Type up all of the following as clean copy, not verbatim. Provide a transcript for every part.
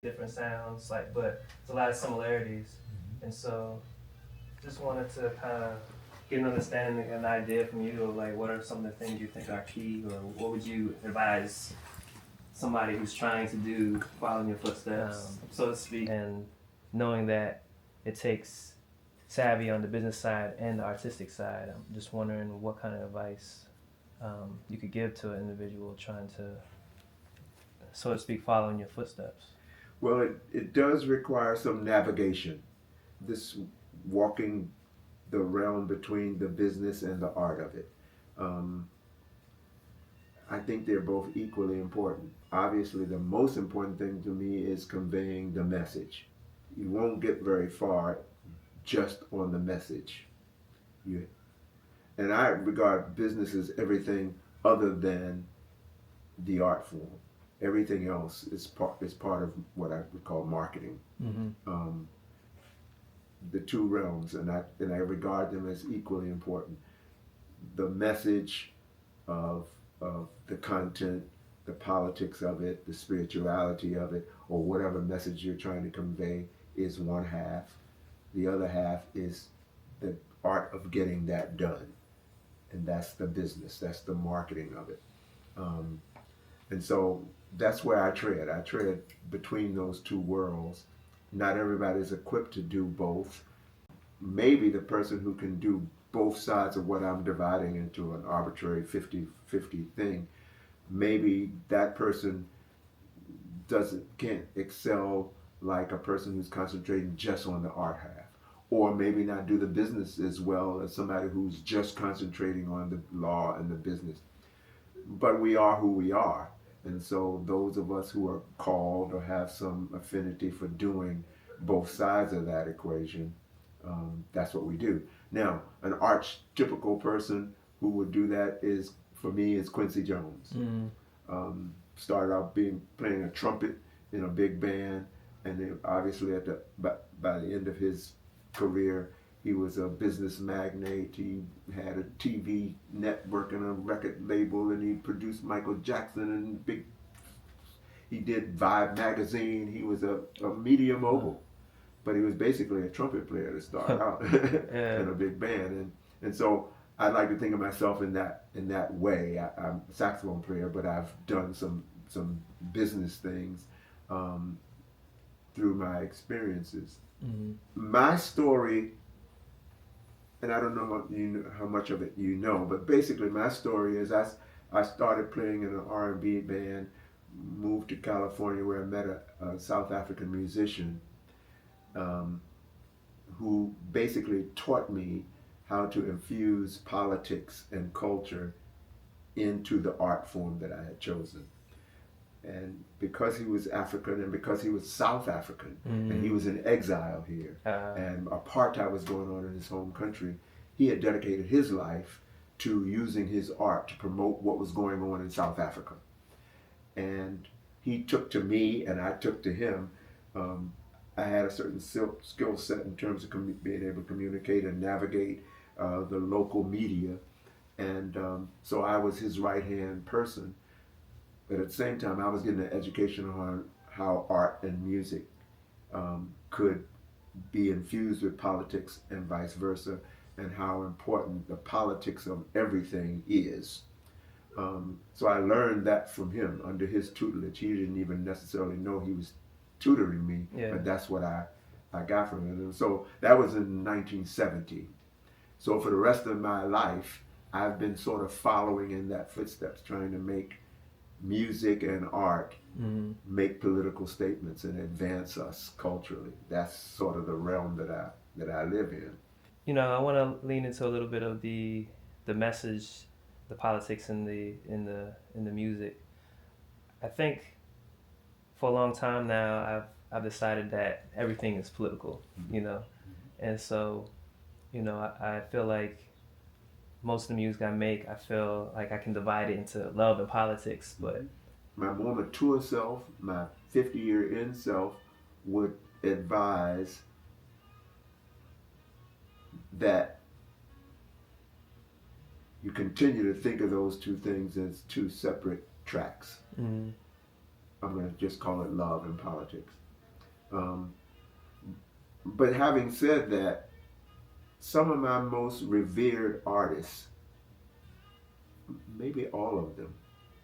different sounds, like, but there's a lot of similarities. And so just wanted to kind of get an understanding and an idea from you of like what are some of the things you think are key, or what would you advise somebody who's trying to do follow in your footsteps, so to speak, and knowing that it takes savvy on the business side and the artistic side. I'm just wondering what kind of advice you could give to an individual trying to, so to speak, follow in your footsteps. Well, it does require some navigation. This walking the realm between the business and the art of it. Um, I think they're both equally important. Obviously, the most important thing to me is conveying the message. You won't get very far just on the message. You, and I regard business as everything other than the art form. Everything else is part of what I would call marketing. Mm-hmm. The two realms, and I regard them as equally important. The message of the content, the politics of it, the spirituality of it, or whatever message you're trying to convey is one half. The other half is the art of getting that done, and that's the business. That's the marketing of it. Um, and so that's where I tread. I tread between those two worlds. Not everybody is equipped to do both. Maybe the person who can do both sides of what I'm dividing into an arbitrary 50-50 thing, maybe that person can't excel like a person who's concentrating just on the art half, or maybe not do the business as well as somebody who's just concentrating on the law and the business. But we are who we are, and so those of us who are called or have some affinity for doing both sides of that equation, that's what we do. Now, an archetypical person who would do that is, for me, is Quincy Jones. Mm. Started out playing a trumpet in a big band, and then obviously by the end of his career, he was a business magnate. He had a TV network and a record label, and he produced Michael Jackson and big. He did Vibe magazine. He was a media mogul, but he was basically a trumpet player to start out Yeah. in a big band, and so I like to think of myself in that way. I'm a saxophone player, but I've done some business things through my experiences. Mm-hmm. My story, and I don't know how much of it you know, but basically my story is I started playing in an R&B band, moved to California where I met a South African musician um, who basically taught me how to infuse politics and culture into the art form that I had chosen. And because he was African and because he was South African, and he was in exile here, and apartheid was going on in his home country, he had dedicated his life to using his art to promote what was going on in South Africa. And he took to me, and I took to him. I had a certain skill set in terms of being able to communicate and navigate the local media, and so I was his right hand person. But at the same time, I was getting an education on how art and music could be infused with politics and vice versa, and how important the politics of everything is. So I learned that from him under his tutelage. He didn't even necessarily know he was tutoring me, but that's what I got from him. And so that was in 1970. So for the rest of my life, I've been sort of following in that footsteps, trying to make music and art make political statements and advance us culturally. That's sort of the realm that I live in. You know, I want to lean into a little bit of the message, the politics in the music. I think for a long time now, I've decided that everything is political, you know, and so, you know, I feel like most of the music I make, I feel like I can divide it into love and politics, but my more mature self, my 50-year in self, would advise that you continue to think of those two things as two separate tracks. I'm going to just call it love and politics. Um, but having said that, some of my most revered artists, maybe all of them,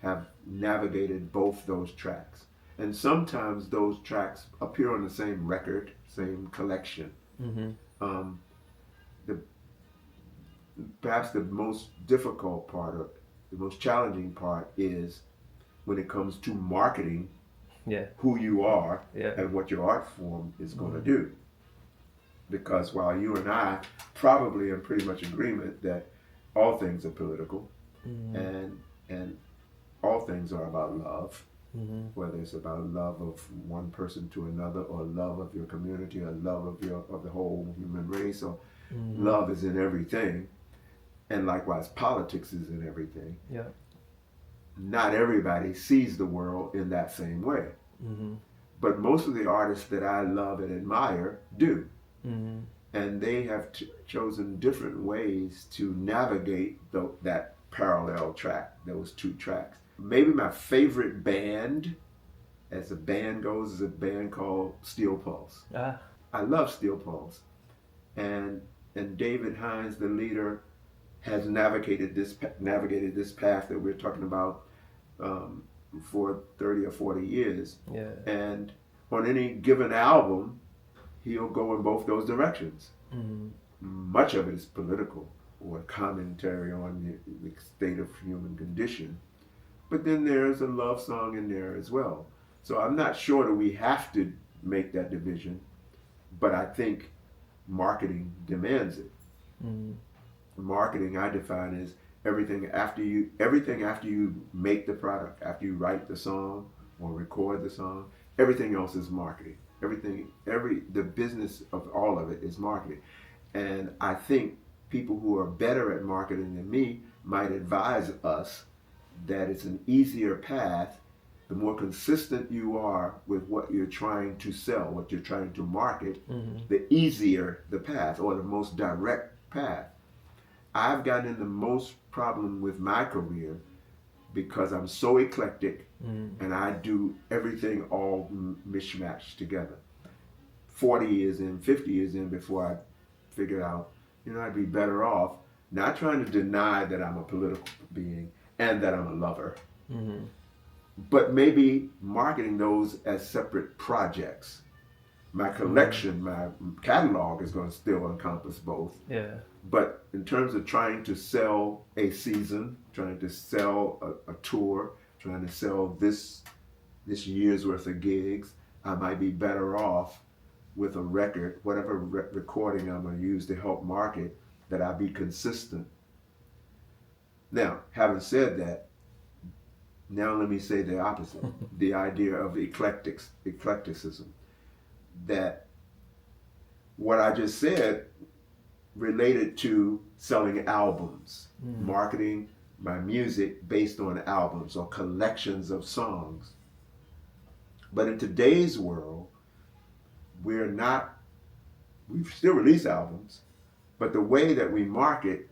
have navigated both those tracks. And sometimes those tracks appear on the same record, same collection. Mm-hmm. The perhaps the most difficult part, or the most challenging part, is when it comes to marketing who you are and what your art form is going to do. Because while you and I probably are pretty much in agreement that all things are political, and all things are about love, whether it's about love of one person to another, or love of your community, or love of the whole human race, or love is in everything, and likewise politics is in everything. Yeah. Not everybody sees the world in that same way. But most of the artists that I love and admire do. And they have chosen different ways to navigate that parallel track, those two tracks. Maybe my favorite band, as a band goes, is a band called Steel Pulse. I love Steel Pulse. And David Hines, the leader, has navigated this path that we're talking about for 30 or 40 years. Yeah. And on any given album, he'll go in both those directions. Much of it is political or commentary on the state of human condition. But then there's a love song in there as well. So I'm not sure that we have to make that division, but I think marketing demands it. Marketing, I define as everything after you make the product, after you write the song or record the song. Everything else is marketing. The business of all of it is marketing. And I think people who are better at marketing than me might advise us that it's an easier path. The more consistent you are with what you're trying to sell, what you're trying to market, the easier the path, or the most direct path. I've gotten in the most problem with my career because I'm so eclectic and I do everything all mishmashed together. 40 years in, 50 years in, before I figured out, I'd be better off not trying to deny that I'm a political being and that I'm a lover, but maybe marketing those as separate projects. My collection, my catalog is going to still encompass both. Yeah. But in terms of trying to sell a season, trying to sell a tour, trying to sell this year's worth of gigs, I might be better off with a record, whatever recording I'm going to use to help market, that I be consistent. Now, having said that, now let me say the opposite, the idea of eclecticism. That what I just said related to selling albums, marketing my music based on albums or collections of songs. But in today's world, we still release albums, but the way that we market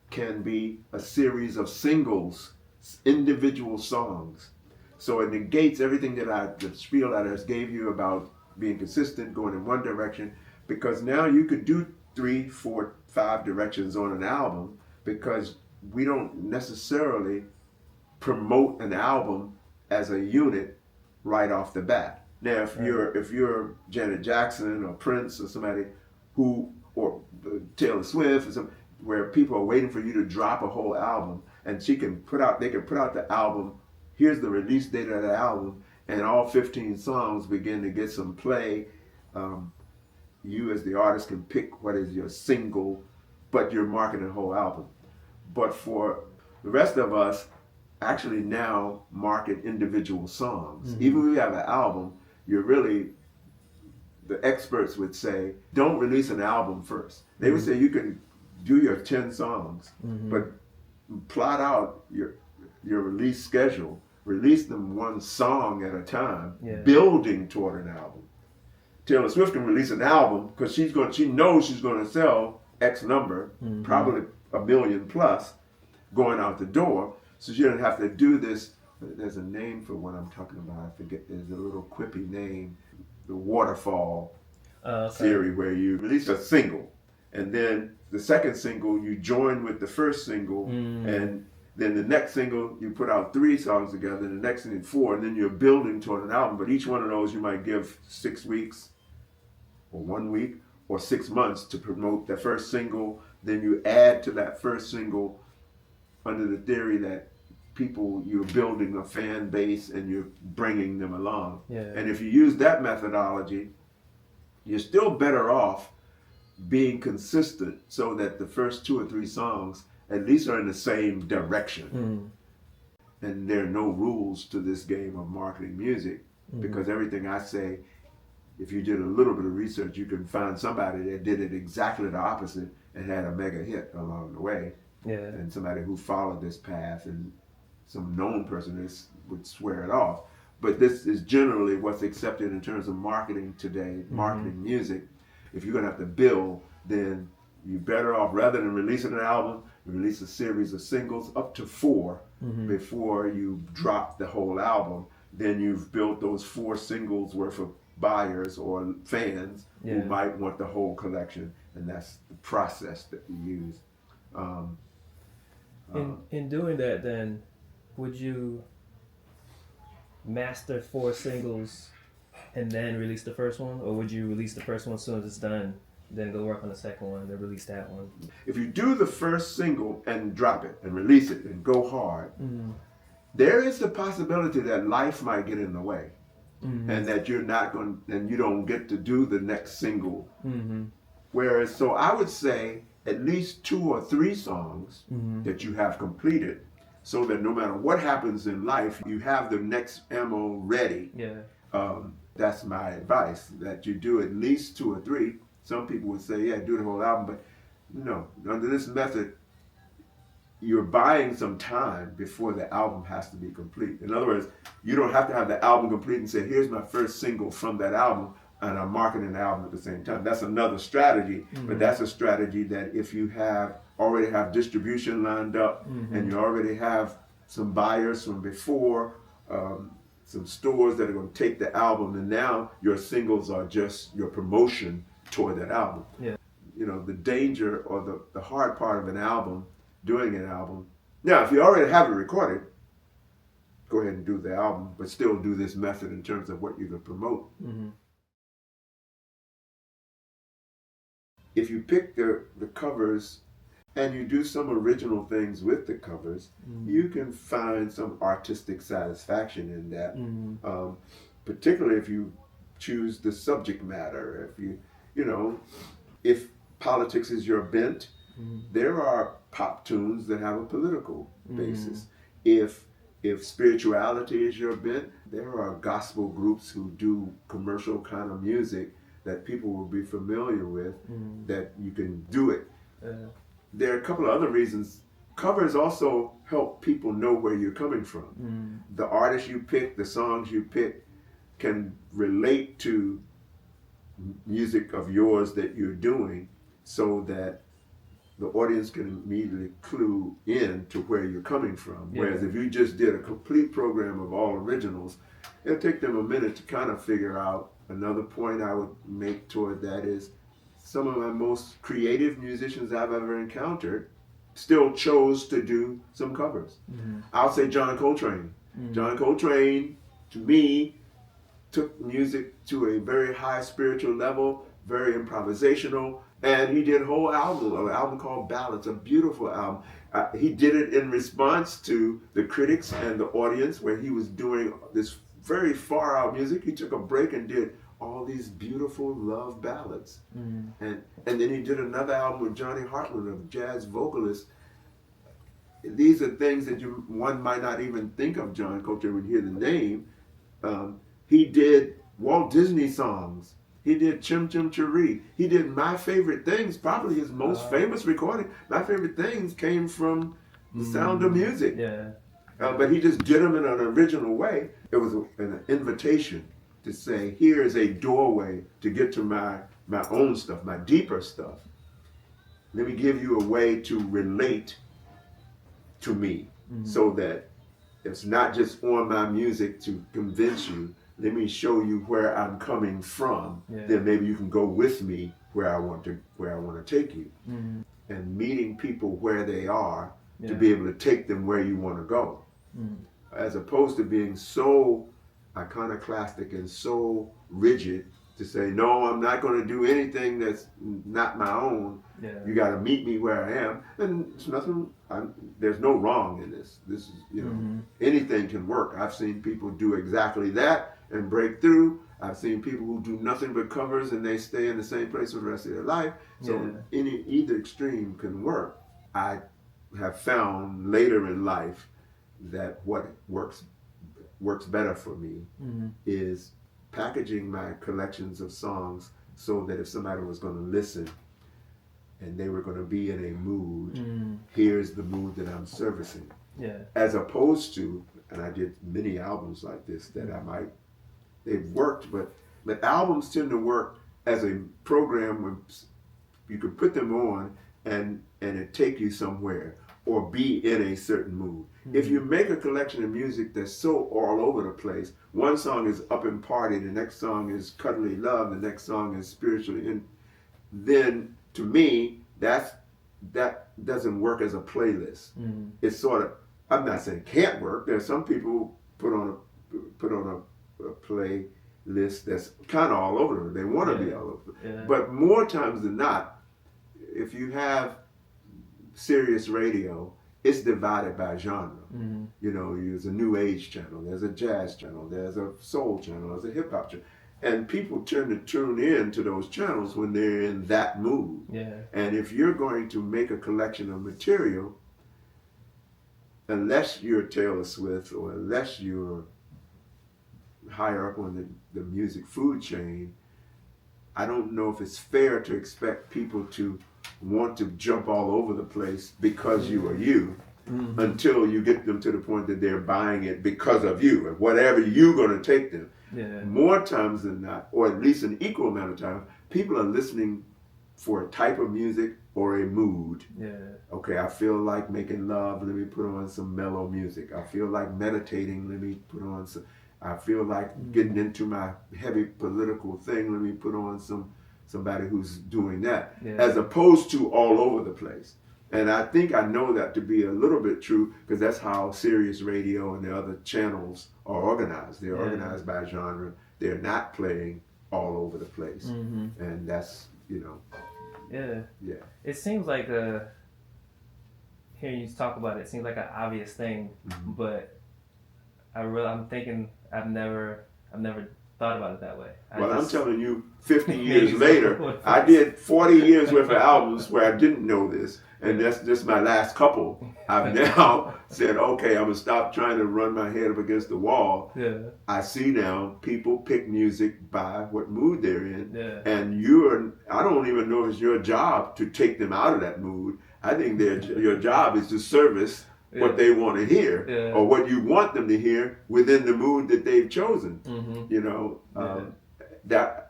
can be a series of singles, individual songs. So it negates everything the spiel that I just gave you about being consistent, going in one direction, because now you could do 3, 4, 5 directions on an album, because we don't necessarily promote an album as a unit right off the bat. Now, if you're Janet Jackson or Prince or somebody or Taylor Swift or something, where people are waiting for you to drop a whole album, and they can put out the album. Here's the release date of the album, and all 15 songs begin to get some play. You as the artist can pick what is your single, but you're marketing the whole album. But for the rest of us, actually now market individual songs. Even if you have an album, the experts would say, don't release an album first. They would say you can do your 10 songs, but plot out your release schedule. Release them one song at a time, building toward an album. Taylor Swift can release an album because she knows she's going to sell X number, probably 1 million plus, going out the door. So she doesn't have to do this. There's a name for what I'm talking about. I forget. There's a little quippy name. the waterfall Okay. theory, where you release a single, and then the second single you join with the first single, and then the next single you put out 3 songs together, the next thing 4, and then you're building toward an album. But each one of those you might give 6 weeks, or 1 week, or 6 months to promote the first single. Then you add to that first single under the theory that you're building a fan base and you're bringing them along. Yeah. And if you use that methodology, you're still better off being consistent, so that the first 2 or 3 songs at least are in the same direction. And there are no rules to this game of marketing music, because everything I say, if you did a little bit of research, you can find somebody that did it exactly the opposite and had a mega hit along the way. Yeah. And somebody who followed this path, and some known person would swear it off. But this is generally what's accepted in terms of marketing today, marketing music. If you're going to have to bill, then you're better off, rather than releasing an album, you release a series of singles, up to 4, before you drop the whole album. Then you've built those 4 singles worth of buyers or fans who might want the whole collection. And that's the process that we use. In doing that, then, would you master 4 singles and then release the first one, or would you release the first one as soon as it's done, then go work on the second one, then release that one? If you do the first single and drop it and release it and go hard, there is the possibility that life might get in the way, and that you're not going, and you don't get to do the next single. Whereas, so I would say at least 2 or 3 songs that you have completed, so that no matter what happens in life, you have the next ammo ready. That's my advice, that you do at least 2 or 3. Some people would say, yeah, do the whole album, but no, under this method, you're buying some time before the album has to be complete. In other words, you don't have to have the album complete and say, here's my first single from that album, and I'm marketing the album at the same time. That's another strategy, but that's a strategy that if you already have distribution lined up, and you already have some buyers from before, some stores that are going to take the album, and now your singles are just your promotion toward that album. You know, the danger or the hard part of an album, doing an album. Now, if you already have it recorded, go ahead and do the album, but still do this method in terms of what you're going to promote. If you pick the covers and you do some original things with the covers, you can find some artistic satisfaction in that. Particularly if you choose the subject matter. If politics is your bent, there are pop tunes that have a political basis. If spirituality is your bent, there are gospel groups who do commercial kind of music that people will be familiar with, that you can do it. There are a couple of other reasons. Covers also help people know where you're coming from. The artists you pick, the songs you pick, can relate to music of yours that you're doing, so that the audience can immediately clue in to where you're coming from. Whereas if you just did a complete program of all originals, it'll take them a minute to kind of figure out. Another point I would make toward that is, some of my most creative musicians I've ever encountered still chose to do some covers. I'll say John Coltrane. John Coltrane, to me, took music to a very high spiritual level, very improvisational, and he did a whole album, an album called Ballads, a beautiful album. He did it in response to the critics and the audience, where he was doing this very far out music. He took a break and did all these beautiful love ballads. And then he did another album with Johnny Hartland, a jazz vocalist. These are things that one might not even think of John Coltrane when you hear the name. He did Walt Disney songs. He did Chim Chim Cheree. He did My Favorite Things, probably his most famous recording. My Favorite Things came from The Sound of Music. But he just did them in an original way. It was an invitation to say, here is a doorway to get to my own stuff, my deeper stuff. Let me give you a way to relate to me, so that it's not just on my music to convince you, let me show you where I'm coming from. Yeah. Then maybe you can go with me where I want to take you. Mm-hmm. And meeting people where they are Yeah. to be able to take them where you want to go, as opposed to being so iconoclastic and so rigid to say, no, I'm not going to do anything that's not my own. Yeah. You got to meet me where I am. And it's nothing, there's no wrong in this. This is, anything can work. I've seen people do exactly that and break through. I've seen people who do nothing but covers and they stay in the same place for the rest of their life. So either extreme can work. I have found later in life that what works better for me is packaging my collections of songs so that if somebody was going to listen and they were going to be in a mood, here's the mood that I'm servicing. Yeah. As opposed to, and I did many albums like this that they've worked, but albums tend to work as a program where you could put them on and it take you somewhere or be in a certain mood. If you make a collection of music that's so all over the place, one song is up and party, the next song is cuddly love, the next song is spiritually, then to me that doesn't work as a playlist. It's sort of, I'm not saying it can't work. There's some people who put on a playlist that's kind of all over. They want to be all over. Yeah. But more times than not, if you have Sirius Radio, it's divided by genre. There's a new age channel, there's a jazz channel, there's a soul channel, there's a hip hop channel. And people tend to tune in to those channels when they're in that mood. Yeah. And if you're going to make a collection of material, unless you're Taylor Swift or unless you're higher up on the music food chain, I don't know if it's fair to expect people to want to jump all over the place because you are you, until you get them to the point that they're buying it because of you and whatever you're going to take them. Yeah. More times than not, or at least an equal amount of time, people are listening for a type of music or a mood. Yeah. Okay, I feel like making love, let me put on some mellow music. I feel like meditating, let me put on some. I feel like getting into my heavy political thing, let me put on somebody who's doing that, as opposed to all over the place. And I think I know that to be a little bit true because that's how Sirius Radio and the other channels are organized. They're organized by genre. They're not playing all over the place. And that's, Yeah. It seems like hearing you talk about it seems like an obvious thing, but I'm thinking I've never thought about it that way. I'm telling you, 50 years later, I did 40 years worth of albums where I didn't know this, and that's just my last couple. I've now said, okay, I'm gonna stop trying to run my head up against the wall. Yeah. I see now people pick music by what mood they're in, and I don't even know if it's your job to take them out of that mood. I think your job is to service what they want to hear, or what you want them to hear within the mood that they've chosen. That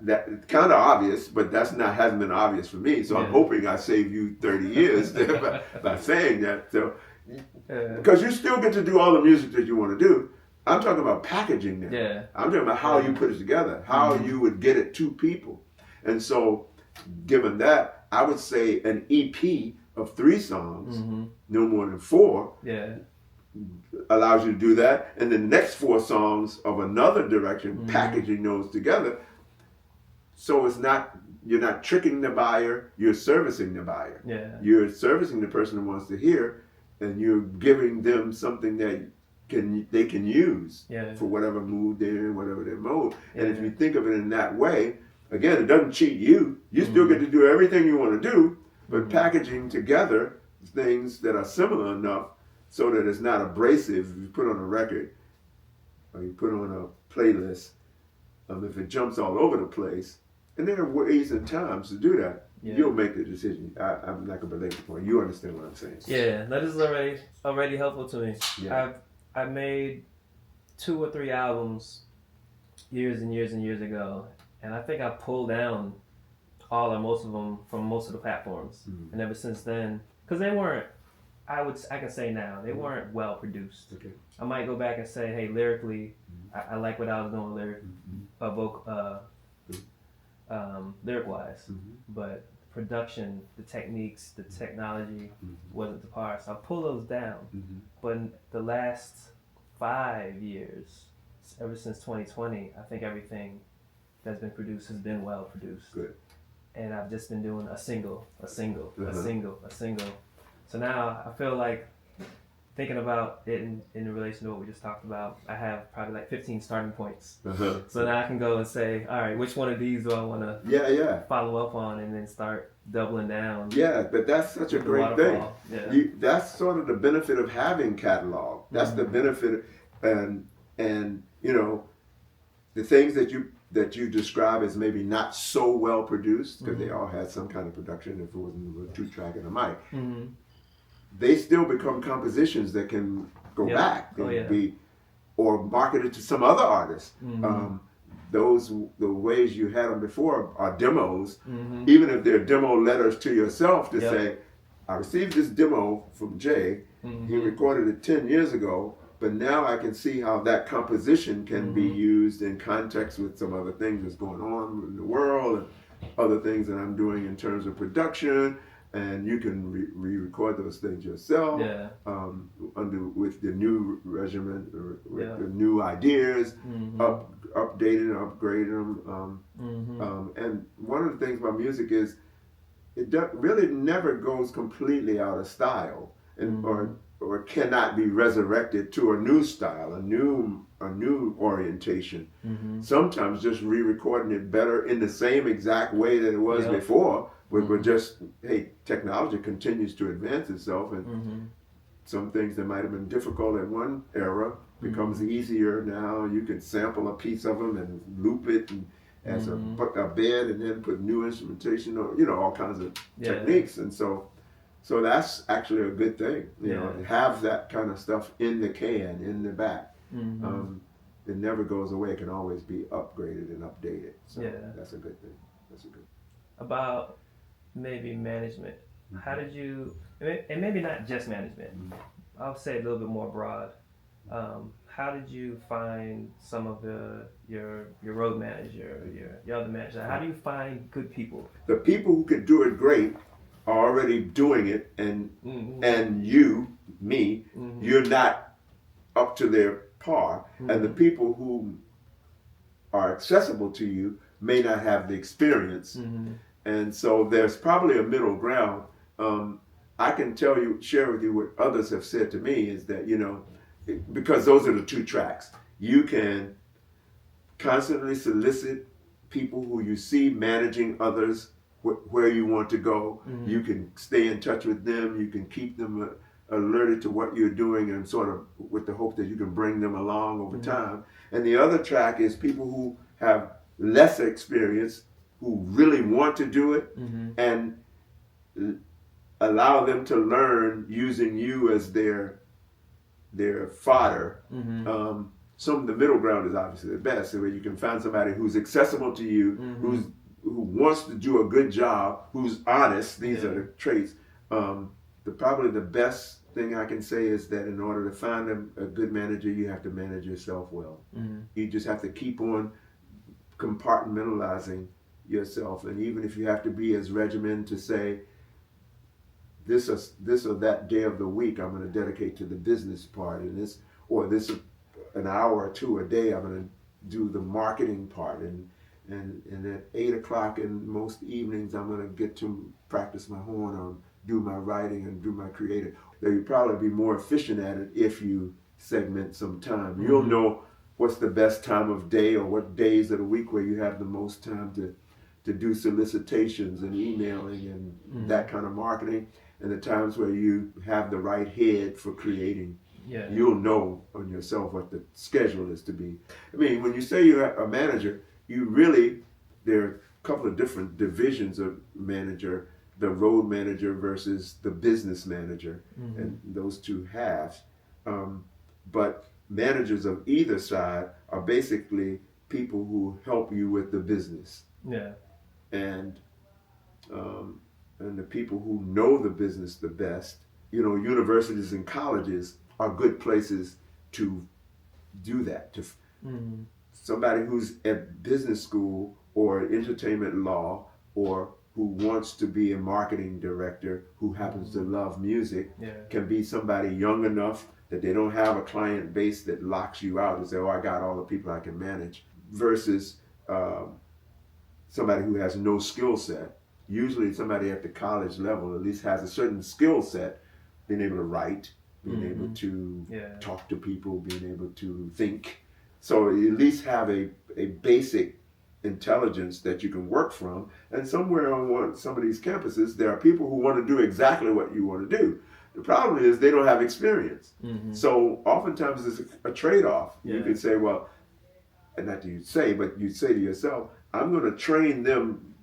kind of obvious, but hasn't been obvious for me. So I'm hoping I save you 30 years by saying that. So because you still get to do all the music that you want to do. I'm talking about packaging now. Yeah. I'm talking about how you put it together, how you would get it to people. And so, given that, I would say an EP of 3 songs, no more than 4, allows you to do that. And the next 4 songs of another direction, packaging those together. So you're not tricking the buyer, you're servicing the buyer. Yeah. You're servicing the person who wants to hear, and you're giving them something that they can use for whatever mood they're in, whatever their mode. And if you think of it in that way, again, it doesn't cheat you. You still get to do everything you want to do, but packaging together things that are similar enough so that it's not abrasive. If you put on a record or you put on a playlist, if it jumps all over the place, and there are ways and times to do that, you'll make the decision. I'm not going to belabor the point. You understand what I'm saying. Yeah, that is already helpful to me. Yeah. I made 2 or 3 albums years and years and years ago, and I think I pulled down all or most of them from most of the platforms. And ever since then, because they weren't, I can say now, they weren't well produced. Okay. I might go back and say, hey, lyrically, I like what I was doing lyric wise, but production, the techniques, the technology wasn't the par. So I pull those down. But in the last 5 years, ever since 2020, I think everything that's been produced has been well produced. Good. And I've just been doing a single. So now I feel like thinking about it in relation to what we just talked about, I have probably like 15 starting points. So now I can go and say, all right, which one of these do I want to follow up on, and then start doubling down. Yeah, but that's such a great thing. Yeah. That's sort of the benefit of having catalog. That's the benefit, and you know, the things that you describe as maybe not so well produced, because they all had some kind of production. If it wasn't a 2-track and a mic, they still become compositions that can go back and be or marketed to some other artist. The ways you had them before are demos, even if they're demo letters to yourself to say, I received this demo from Jay, he recorded it 10 years ago, but now I can see how that composition can be used in context with some other things that's going on in the world and other things that I'm doing in terms of production. And you can re-record those things yourself with the new regimen, or with the new ideas, updated, upgraded them. And one of the things about music is it really never goes completely out of style, and or cannot be resurrected to a new style, a new orientation. Sometimes just re-recording it better in the same exact way that it was before. We're just, hey, technology continues to advance itself, and some things that might have been difficult in one era becomes easier now. You can sample a piece of them and loop it and as a bed, and then put new instrumentation, or all kinds of techniques. And so that's actually a good thing. You know, to have that kind of stuff in the can, in the back. It never goes away. It can always be upgraded and updated. So that's a good thing. About maybe management. How did you, and maybe not just management, I'll say a little bit more broad. How did you find some of your road manager, your other manager? How do you find good people? The people who could do it great are already doing it, and you're not up to their par. And the people who are accessible to you may not have the experience. And so there's probably a middle ground. I can share with you what others have said to me is that, because those are the 2 tracks, you can constantly solicit people who you see managing others where you want to go. You can stay in touch with them. You can keep them alerted to what you're doing, and sort of with the hope that you can bring them along over time. And the other track is people who have less experience, who really want to do it, and allow them to learn using you as their fodder. Some of the middle ground is obviously the best, where you can find somebody who's accessible to you, who wants to do a good job, who's honest. These are the traits. Probably the best thing I can say is that in order to find a good manager, you have to manage yourself well. You just have to keep on compartmentalizing yourself, and even if you have to be as regimented to say this or that day of the week I'm going to dedicate to the business part, and this an hour or 2 a day I'm going to do the marketing part, and at 8 o'clock in most evenings I'm going to get to practice my horn or do my writing and do my creative. That you'd probably be more efficient at it if you segment some time. You'll know what's the best time of day, or what days of the week where you have the most time to do solicitations and emailing and that kind of marketing, and the times where you have the right head for creating. You'll know on yourself what the schedule is to be. I mean, when you say you're a manager, there are a couple of different divisions of manager: the road manager versus the business manager, and those 2 halves. But managers of either side are basically people who help you with the business. And the people who know the business the best, universities and colleges are good places to do that, Mm-hmm. Somebody who's at business school or entertainment law, or who wants to be a marketing director who happens to love music, can be somebody young enough that they don't have a client base that locks you out and say, oh, I got all the people I can manage, versus somebody who has no skill set. Usually somebody at the college level at least has a certain skill set, being able to write, being able to talk to people, being able to think. So you at least have a basic intelligence that you can work from. And somewhere on some of these campuses, there are people who want to do exactly what you want to do. The problem is they don't have experience. So oftentimes it's a trade-off. You could say, well, and not that you'd say, but you'd say to yourself, I'm going to train them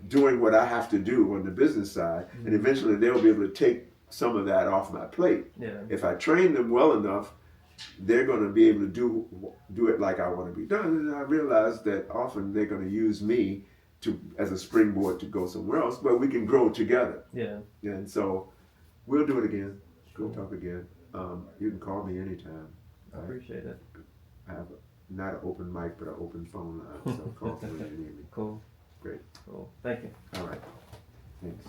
doing what I have to do on the business side, and eventually they'll be able to take some of that off my plate. If I train them well enough, they're going to be able to do it like I want to be done. And I realize that often they're going to use me as a springboard to go somewhere else, but we can grow together. And so we'll do it again. We'll talk again. You can call me anytime. I appreciate it. I have not an open mic, but an open phone line. So call me when you need me. Cool. Great. Cool. Thank you. All right. Thanks.